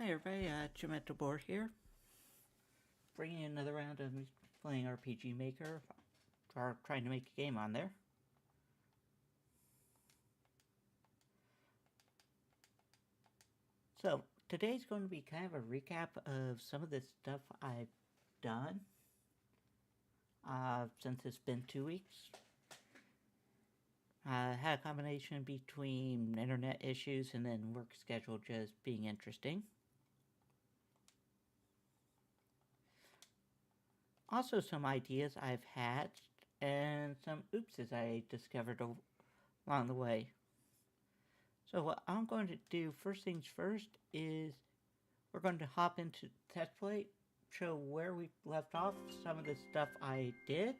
Hi everybody, Jim at the board here, bringing you another round of playing RPG Maker, or trying to make a game on there. So, today's going to be kind of a recap of some of the stuff I've done since it's been 2 weeks. I had a combination between internet issues and then work schedule just being interesting. Also some ideas I've hatched and some oopses I discovered along the way. So what I'm going to do first things first is we're going to hop into test play, show where we left off, some of the stuff I did.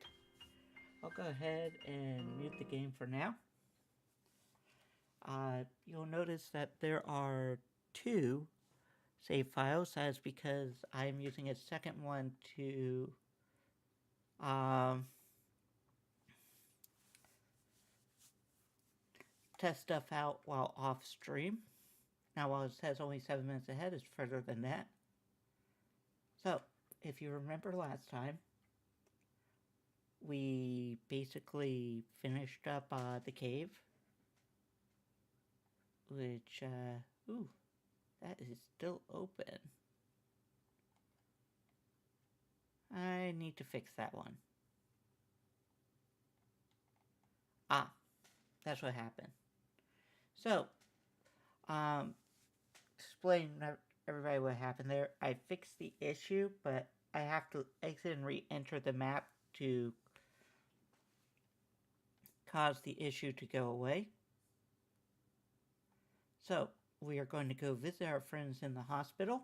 I'll go ahead and mute the game for now. You'll notice that there are 2 save files. That's because I'm using a second one to test stuff out while off stream. Now while it says only 7 minutes ahead, it's further than that. So, if you remember last time, we basically finished up the cave, which, ooh, that is still open. I need to fix that one. Ah, that's what happened. So, explain everybody what happened there. I fixed the issue, but I have to exit and re-enter the map to cause the issue to go away. So, we are going to go visit our friends in the hospital.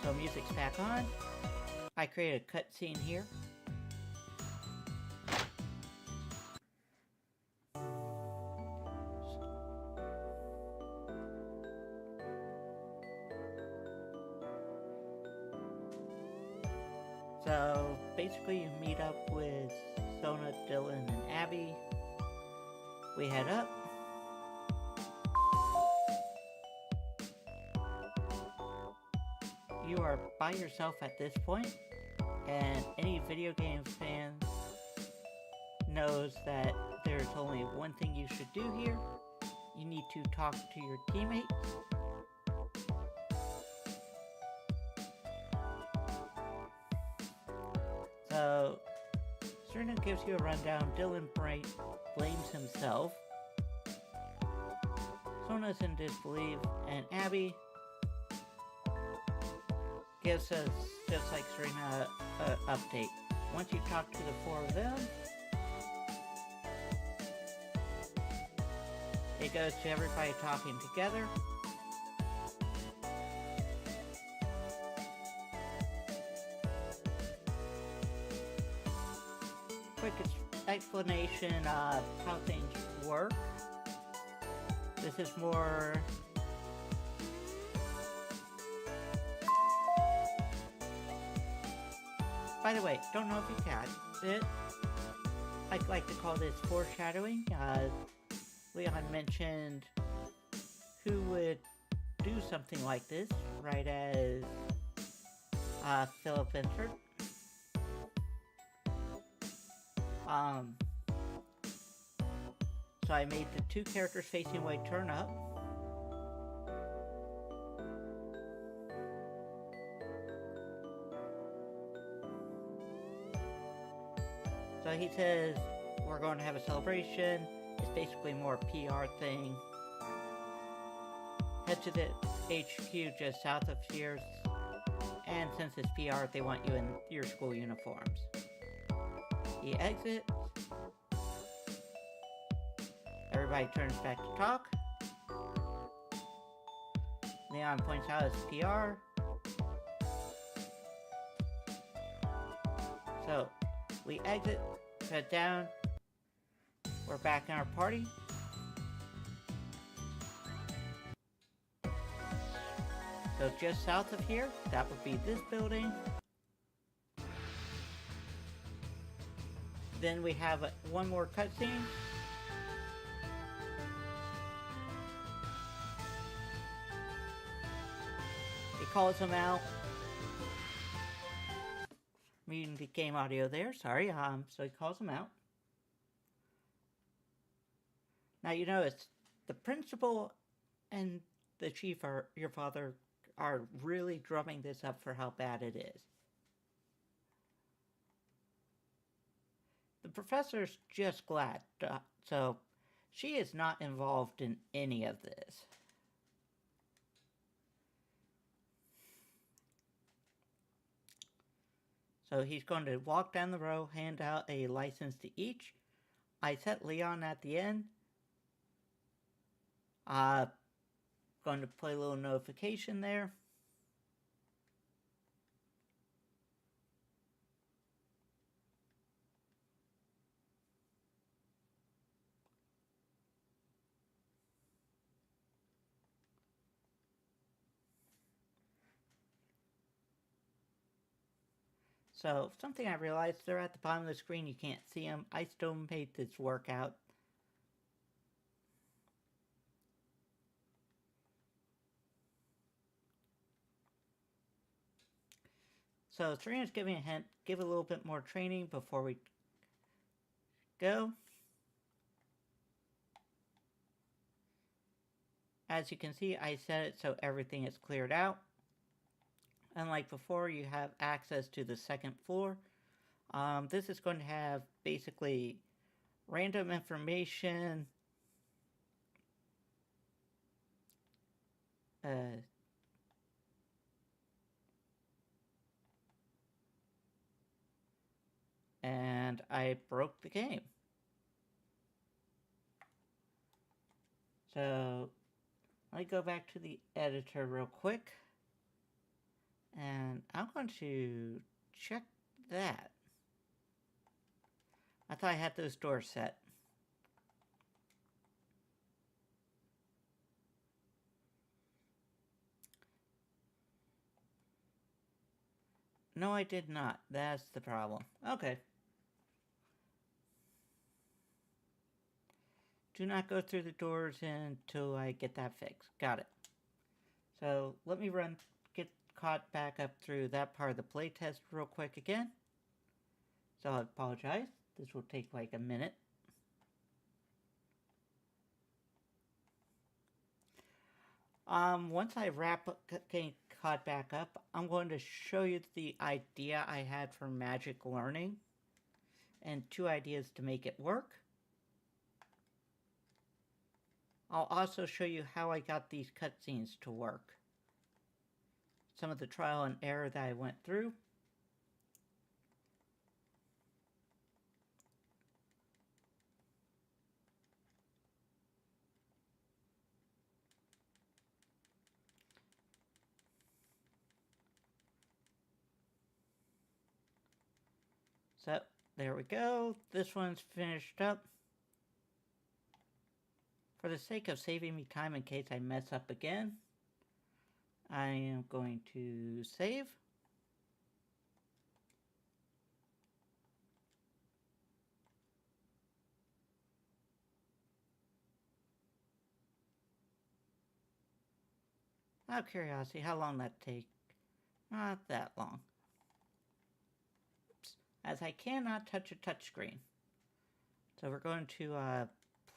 So, music's back on. I created a cutscene here. So, basically you meet up with Sona, Dylan, and Abby. We head up. You are by yourself at this point, and any video game fan knows that there's only one thing you should do here. You need to talk to your teammates. So, Serena gives you a rundown. Dylan blames himself. Sona's in disbelief, and Abby gives us, just like Serena, an update. Once you talk to the 4 of them, it goes to everybody talking together. Quick explanation of how things work. This is more by the way, don't know if you catch it. I like to call this foreshadowing. Leon mentioned who would do something like this right as Philip entered. So I made the 2 characters facing away turn up. So he says, we're going to have a celebration. It's basically more a PR thing. Head to the HQ just south of here. And since it's PR, they want you in your school uniforms. He exits. Everybody turns back to talk. Leon points out it's PR. So, we exit, head down. We're back in our party. So just south of here, that would be this building. Then we have one more cutscene. calls him out. Reading the game audio there, sorry. So he calls him out. Now you notice the principal and the chief are your father are really drumming this up for how bad it is. The professor's just glad, so she is not involved in any of this. So he's going to walk down the row, hand out a license to each. I set Leon at the end. Going to play a little notification there. So, something I realized, they're at the bottom of the screen, you can't see them. I still made this workout. So, Serena's giving a hint, give a little bit more training before we go. As you can see, I set it so everything is cleared out. Unlike before, you have access to the second floor. This is going to have basically random information, and I broke the game. So let me go back to the editor real quick, and I'm going to check that. I thought I had those doors set. No, I did not. That's the problem. Okay. Do not go through the doors until I get that fixed. Got it. So let me get caught back up through that part of the playtest real quick again. So I apologize. This will take like a minute. Once I wrap up getting caught back up, I'm going to show you the idea I had for magic learning and 2 ideas to make it work. I'll also show you how I got these cutscenes to work. Some of the trial and error that I went through. So, there we go. This one's finished up. For the sake of saving me time in case I mess up again, I am going to save. Out of curiosity, how long that take? Not that long. Oops. As I cannot touch a touchscreen. So we're going to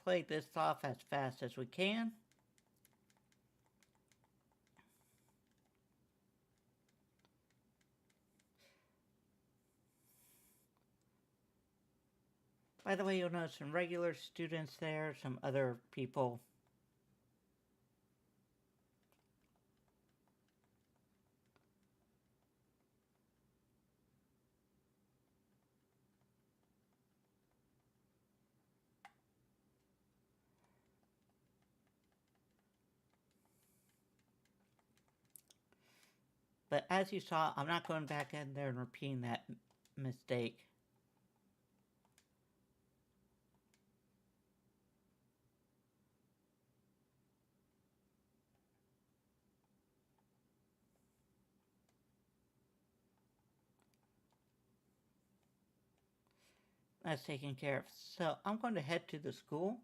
play this off as fast as we can. By the way, you'll notice some regular students there, some other people. But as you saw, I'm not going back in there and repeating that mistake. That's taken care of. So I'm going to head to the school.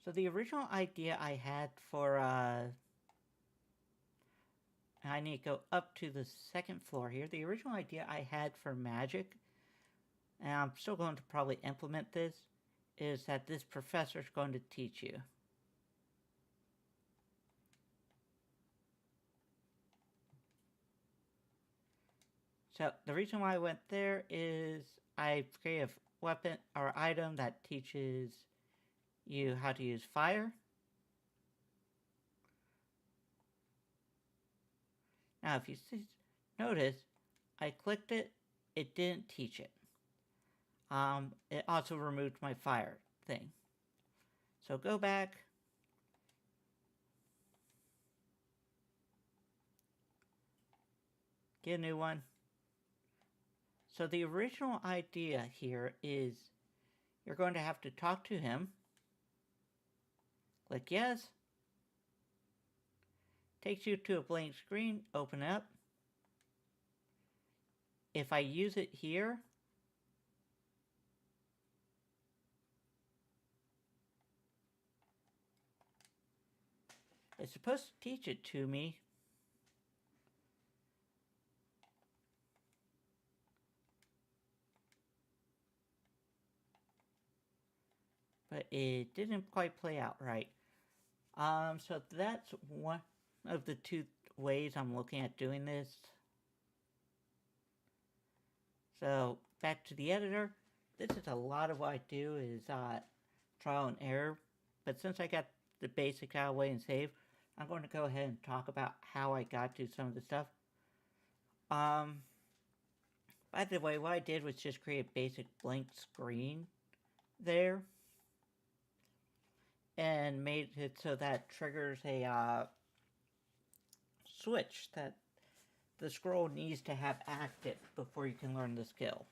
So the original idea I had for I need to go up to the second floor here. The original idea I had for magic, and I'm still going to probably implement this, is that this professor is going to teach you. So the reason why I went there is I created a weapon or item that teaches you how to use fire. Now if you notice, I clicked it, it didn't teach it. It also removed my fire thing. So go back. Get a new one. So the original idea here is you're going to have to talk to him. Click yes. Takes you to a blank screen. Open up. If I use it here, it's supposed to teach it to me. But it didn't quite play out right. So that's one of the two ways I'm looking at doing this. So back to the editor. This is a lot of what I do is trial and error. But since I got the basics out of the way and save, I'm going to go ahead and talk about how I got to some of the stuff. By the way, what I did was just create a basic blank screen there. And made it so that triggers a switch that the scroll needs to have active before you can learn the skill.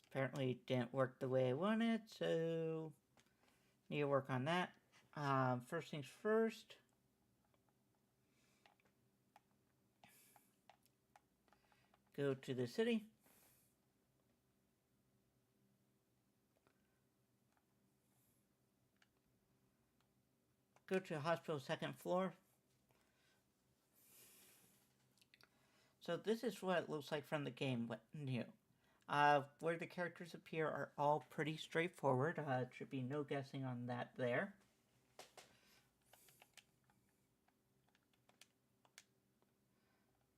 Apparently it didn't work the way I wanted, so need to work on that. First things first. Go to the city. Go to the hospital second floor. So this is what it looks like from the game new. Where the characters appear are all pretty straightforward. Should be no guessing on that there.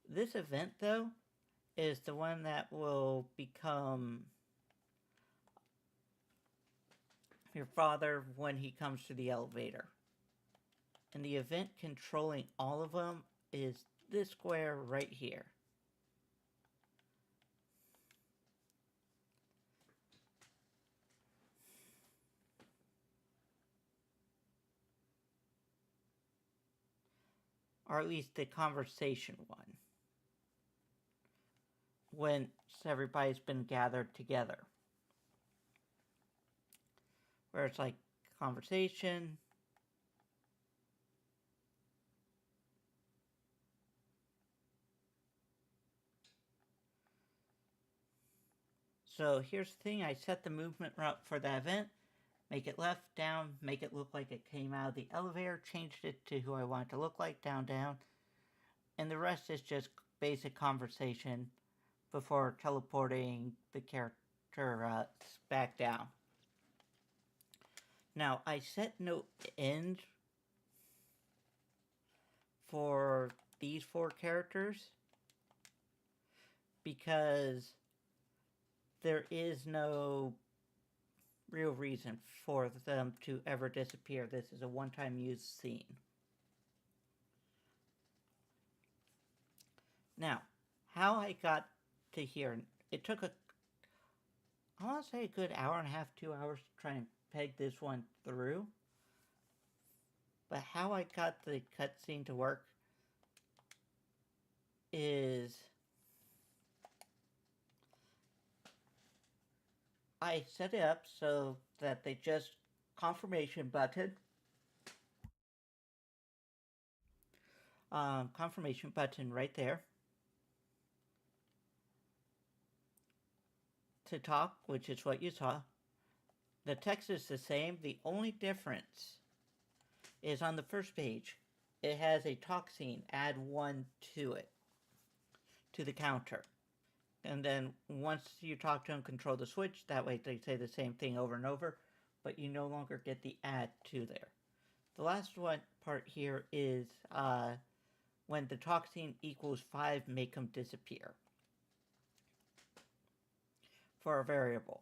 This event, though, is the one that will become your father when he comes to the elevator. And the event controlling all of them is this square right here. Or at least the conversation one. When everybody's been gathered together. Where it's like conversation. So here's the thing, I set the movement route for the event. Make it left, down, make it look like it came out of the elevator, changed it to who I want it to look like, down, down. And the rest is just basic conversation before teleporting the character back down. Now, I set no end for these 4 characters because there is no real reason for them to ever disappear. This is a one-time use scene. Now, how I got to here, it took I want to say a good hour and a half, 2 hours to try and peg this one through. But how I got the cutscene to work is I set it up so that they just confirmation button. Confirmation button right there. To talk, which is what you saw. The text is the same. The only difference is on the first page. it has a toxin. Add 1 to it, to the counter. And then once you talk to them, control the switch. That way they say the same thing over and over, but you no longer get the add to there. The last one part here is when the toxin equals 5, make them disappear for a variable.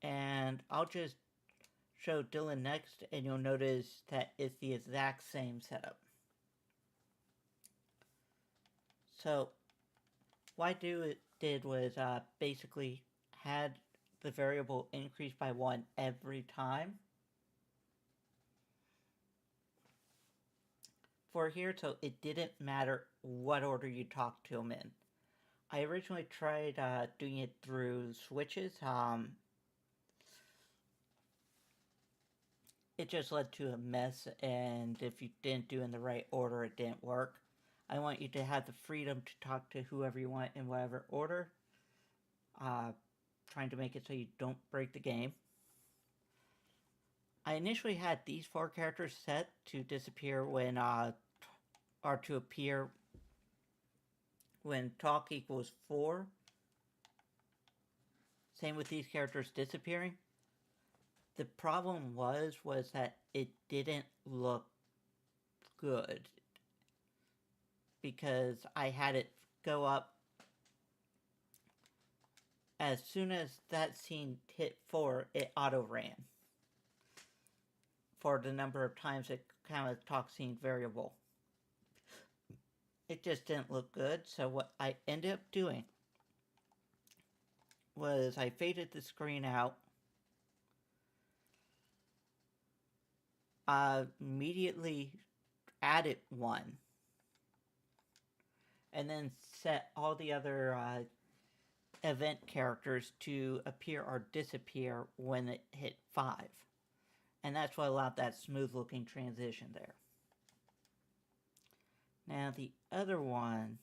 And I'll just show Dylan next, and you'll notice that it's the exact same setup. So what I did was basically had the variable increase by 1 every time for here, so it didn't matter what order you talked to them in. I originally tried doing it through switches. It just led to a mess, and if you didn't do it in the right order, it didn't work. I want you to have the freedom to talk to whoever you want in whatever order. Trying to make it so you don't break the game. I initially had these 4 characters set to disappear when, or to appear when talk equals 4. Same with these characters disappearing. The problem was that it didn't look good because I had it go up as soon as that scene hit 4, it auto ran for the number of times it counted the toxin variable. It just didn't look good, so what I ended up doing was I faded the screen out, immediately added 1, and then set all the other event characters to appear or disappear when it hit 5. And that's what allowed that smooth looking transition there. Now the other one,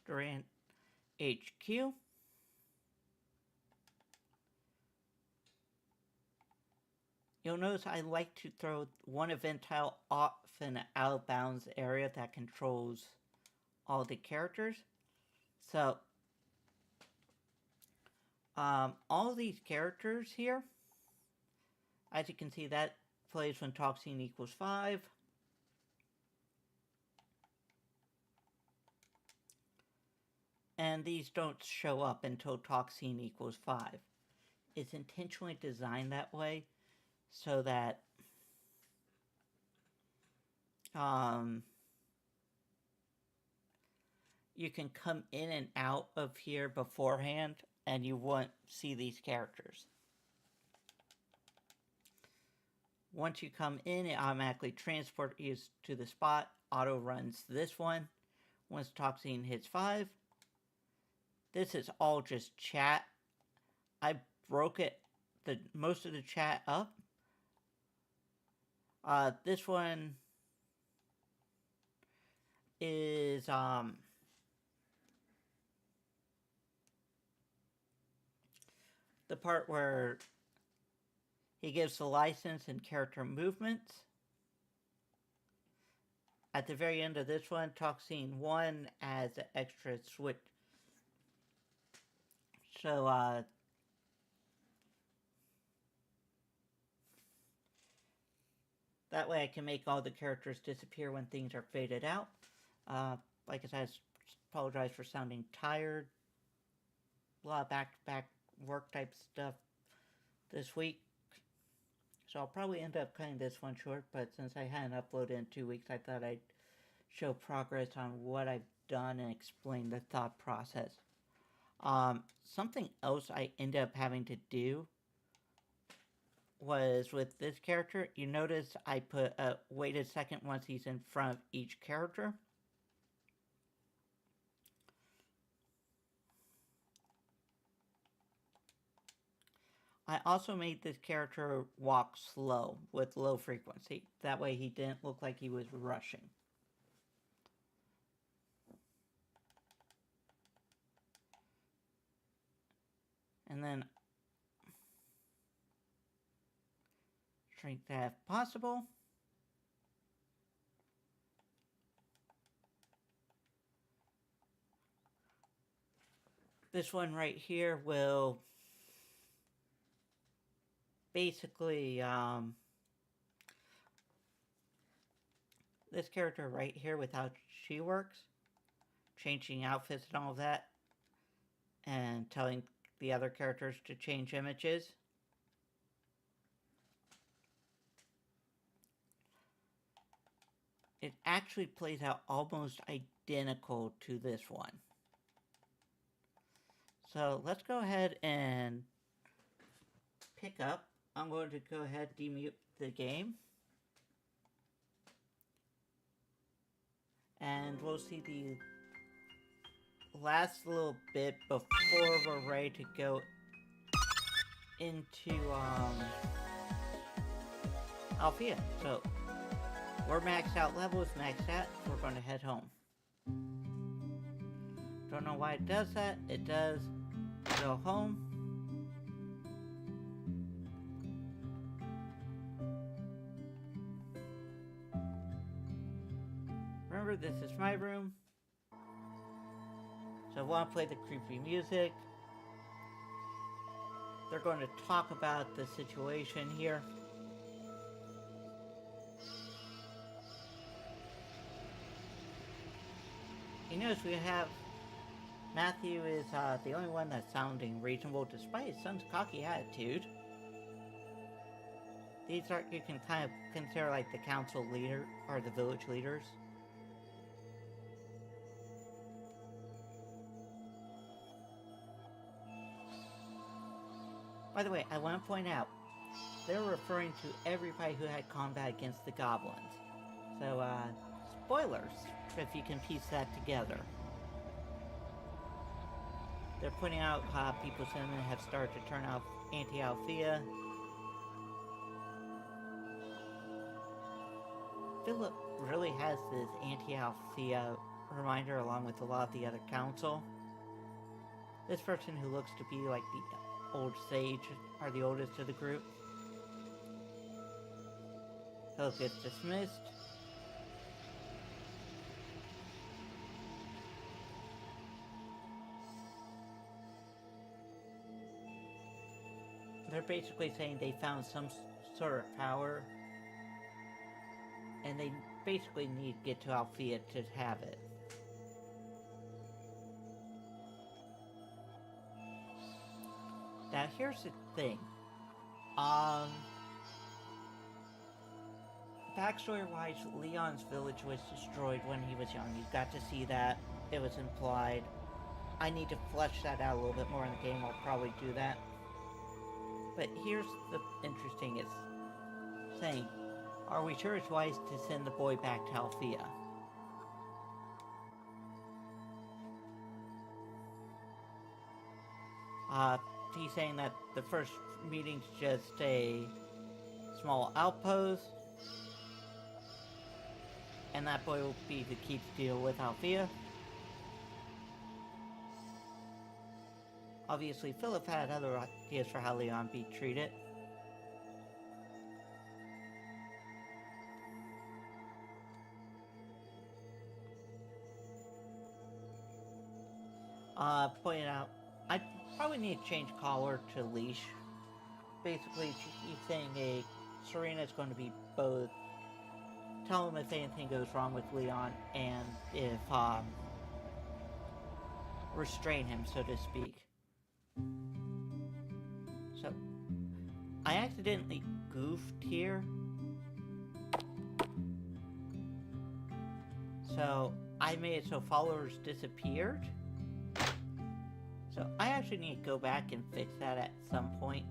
Durant HQ. You'll notice I like to throw one event tile off an out of bounds area that controls all the characters. So, all these characters here, as you can see, that plays when toxin equals 5. And these don't show up until toxin equals 5. It's intentionally designed that way so that you can come in and out of here beforehand and you won't see these characters. Once you come in, it automatically transports you to the spot, auto runs this one. Once toxin hits 5, this is all just chat. I broke most of the chat up. This one is the part where he gives the license and character movements. At the very end of this one, toxin 1 adds an extra switch. So, that way I can make all the characters disappear when things are faded out. Like I said, I apologize for sounding tired. A lot of back-to-back work type stuff this week. So I'll probably end up cutting this one short, but since I hadn't uploaded in 2 weeks, I thought I'd show progress on what I've done and explain the thought process. Something else I ended up having to do was with this character. You notice I put a wait a second once he's in front of each character. I also made this character walk slow with low frequency. That way he didn't look like he was rushing. And then strength as possible. This one right here will basically, this character right here with how she works, changing outfits and all of that, and telling the other characters to change images. It actually plays out almost identical to this one. So let's go ahead and pick up. I'm going to go ahead and demute the game. And we'll see the last little bit before we're ready to go into Alfia. So we're maxed out, level is maxed out, we're going to head home. Don't know why it does that. It does go home. Remember, this is my room. So I want to play the creepy music. They're going to talk about the situation here. You notice we have Matthew is the only one that's sounding reasonable despite his son's cocky attitude. These are, you can kind of consider like the council leader or the village leaders. By the way, I want to point out, they're referring to everybody who had combat against the goblins. So, spoilers, if you can piece that together. They're pointing out how people's sentiment have started to turn out anti-Alfia. Philip really has this anti-Alfia reminder along with a lot of the other council. This person who looks to be like the old sage are the oldest of the group. Philip gets dismissed. They're basically saying they found some sort of power, and they basically need to get to Alfia to have it. Now here's the thing. Backstory-wise, Leon's village was destroyed when he was young. You got to see that. It was implied. I need to flesh that out a little bit more in the game. I'll probably do that. But here's the interesting, it's saying, are we sure it's wise to send the boy back to Alfia? He's saying that the first meeting's just a small outpost, and that boy will be the key to deal with Alfia. Obviously, Philip had other ideas for how Leon be treated. Pointed out, I probably need to change collar to leash. Basically, he's saying Serena's going to be both tell him if anything goes wrong with Leon and if restrain him, so to speak. So, I accidentally goofed here. So, I made it so followers disappeared. So, I actually need to go back and fix that at some point.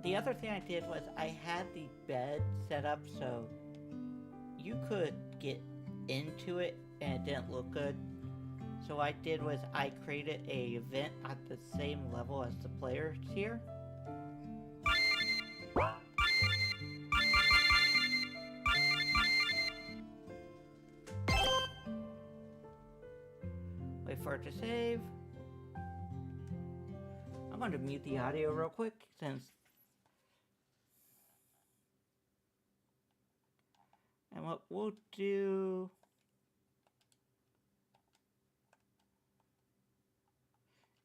The other thing I did was I had the bed set up so you could get into it and it didn't look good. So what I did was I created a event at the same level as the players here. Wait for it to save. I'm going to mute the audio real quick since... And what we'll do...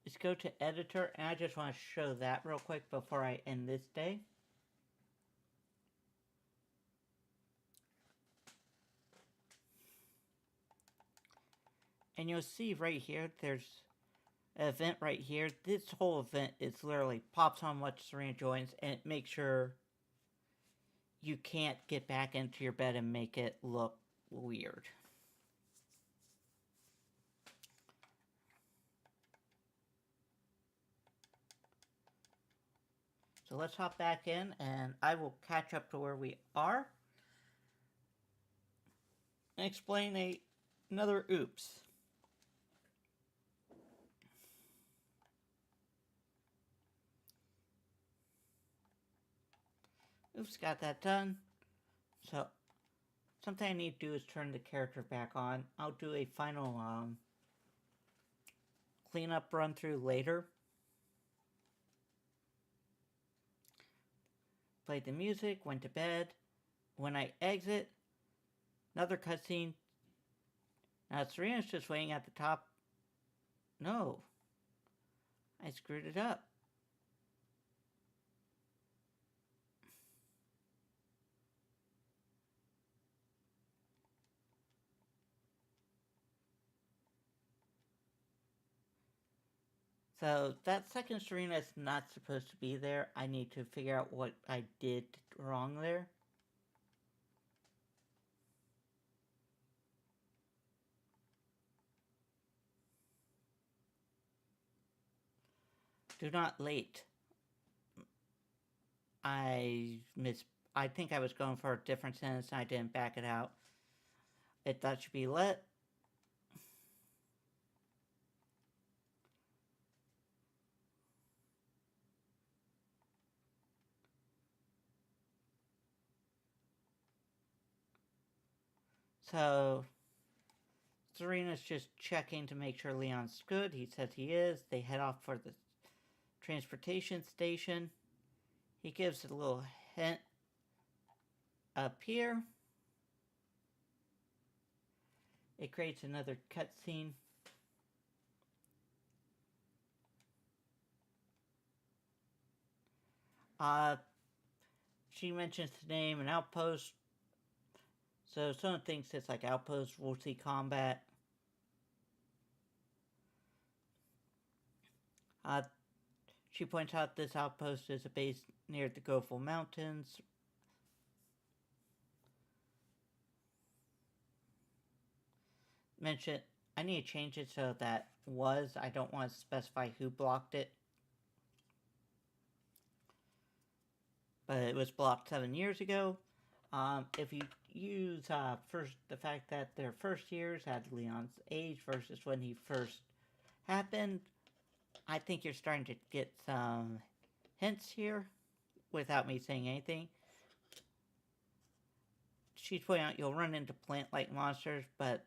is go to editor, and I just want to show that real quick before I end this day. And you'll see right here, there's an event right here. This whole event is literally pops on what Serena joins, and it makes sure you can't get back into your bed and make it look weird. So let's hop back in, and I will catch up to where we are and explain another oops. Oops, got that done. So, something I need to do is turn the character back on. I'll do a final cleanup run through later. Played the music, went to bed. When I exit, another cutscene. Now Serena's just waiting at the top. No. I screwed it up. So that second Serena is not supposed to be there. I need to figure out what I did wrong there. Do not late. I think I was going for a different sentence and I didn't back it out. It thought should be let. So, Serena's just checking to make sure Leon's good. He says he is. They head off for the transportation station. He gives a little hint up here. It creates another cutscene. She mentions the name, an outpost. So someone thinks it's like outpost, we'll see combat. She points out this outpost is a base near the Goful Mountains. Mention, I need to change it so that was, I don't want to specify who blocked it. But it was blocked 7 years ago. If you use first the fact that their first years had Leon's age versus when he first happened, I think you're starting to get some hints here without me saying anything. She's pointing out you'll run into plant-like monsters, but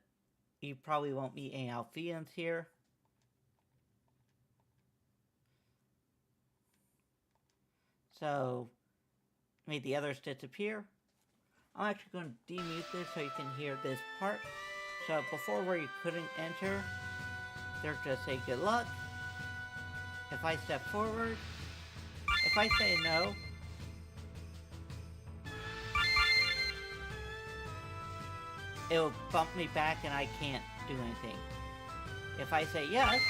you probably won't meet any Alfians here. So, made the others disappear. I'm actually going to demute this so you can hear this part. So before where you couldn't enter, they're just say good luck. If I step forward, if I say no, it'll bump me back and I can't do anything. If I say yes,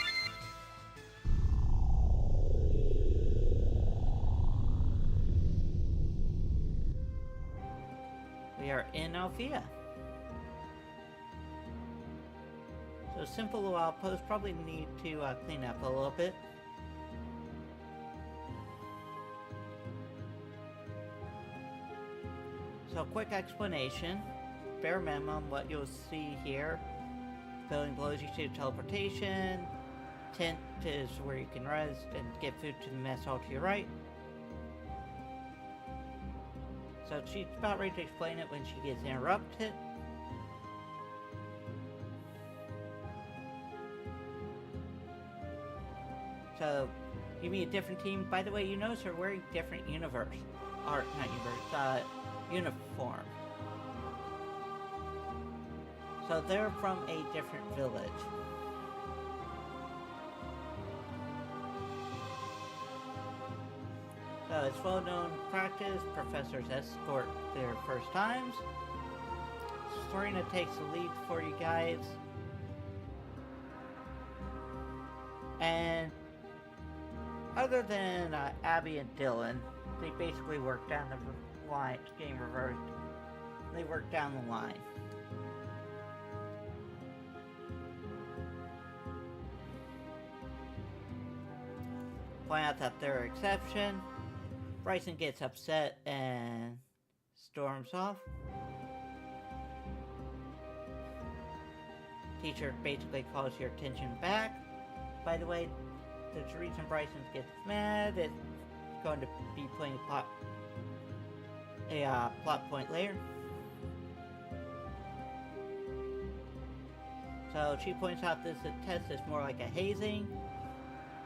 we are in Alfia. So simple little outpost, probably need to clean up a little bit. So quick explanation, bare minimum, what you'll see here. Building below you see teleportation. Tent is where you can rest and get food to the mess hall to your right. So she's about ready to explain it when she gets interrupted. So You mean a different team? By the way, you notice they're wearing different uniform. So they're from a different village. So it's well-known practice. Professors escort their first times. Serena takes the lead for you guys. And other than Abby and Dylan, they basically work down the line. Game reversed. They work down the line. Point out that they're an exception. Bryson gets upset and storms off. Teacher basically calls your attention back. By the way, there's a reason Bryson gets mad. It's going to be playing a plot point later. So she points out this test is more like a hazing.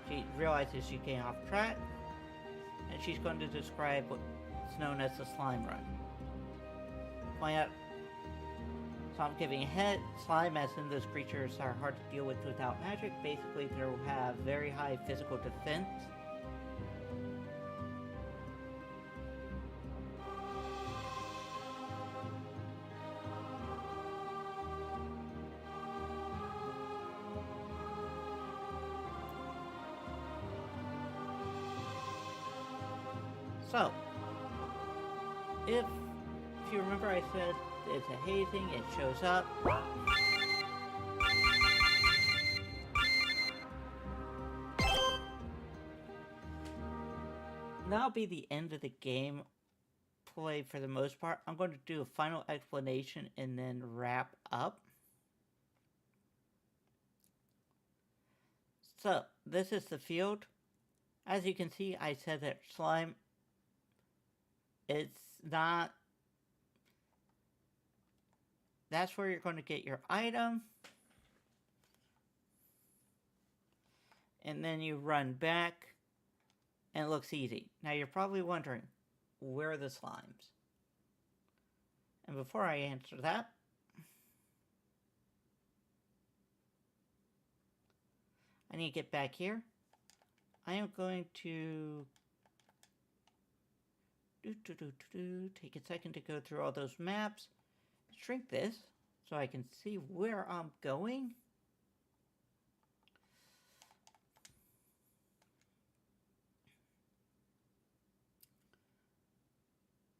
She realizes she's getting off track. And she's going to describe what's known as the slime run. Point out, so I'm giving a hint, slime as in those creatures are hard to deal with without magic. Basically, they'll have very high physical defense. So, if you remember I said it's a hazing, it shows up. That'll be the end of the game play for the most part. I'm going to do a final explanation and then wrap up. So, this is the field. As you can see, I said that slime, it's not, that's where you're going to get your item. And then you run back, and it looks easy. Now you're probably wondering, where are the slimes? And before I answer that, I need to get back here. I am going to take a second to go through all those maps, shrink this so I can see where I'm going.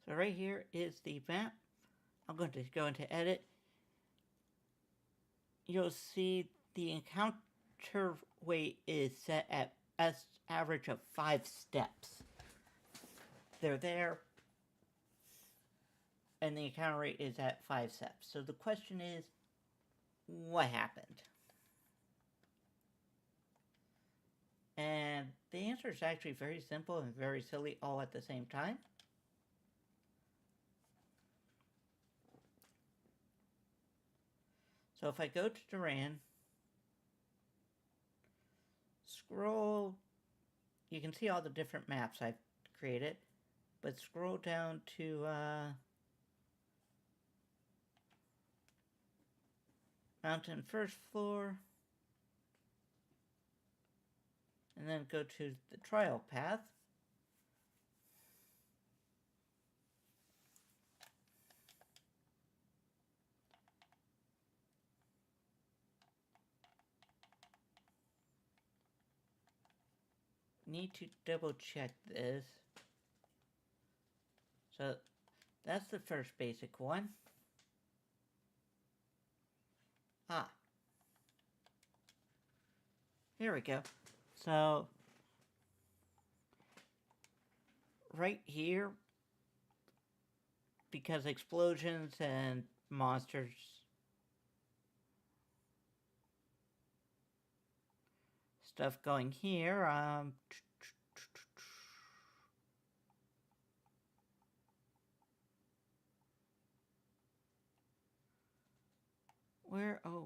So right here is the map. I'm going to go into edit. You'll see the encounter weight is set at average of 5 steps. They're there, and the encounter rate is at 5 steps. So the question is, what happened? And the answer is actually very simple and very silly all at the same time. So if I go to Duran, scroll, you can see all the different maps I've created, but scroll down to Mountain First Floor, and then go to the trial path. Need to double check this. So that's the first basic one. Here we go. So right here, because explosions and monsters stuff going here,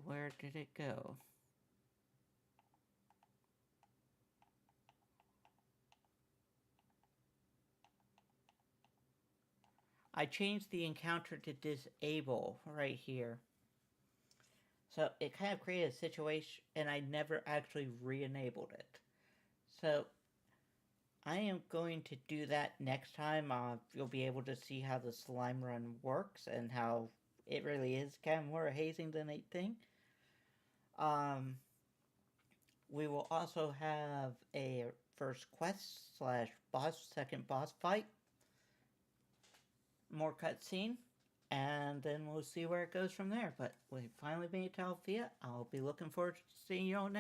where did it go? I changed the encounter to disable right here. So it kind of created a situation, and I never actually re-enabled it. So I am going to do that next time. You'll be able to see how the slime run works and how it really is kind of more hazing than I think. Um, we will also have a first quest slash boss, second boss fight, more cutscene, and then we'll see where it goes from there. But we finally made it to Alfia. I'll be looking forward to seeing you all next.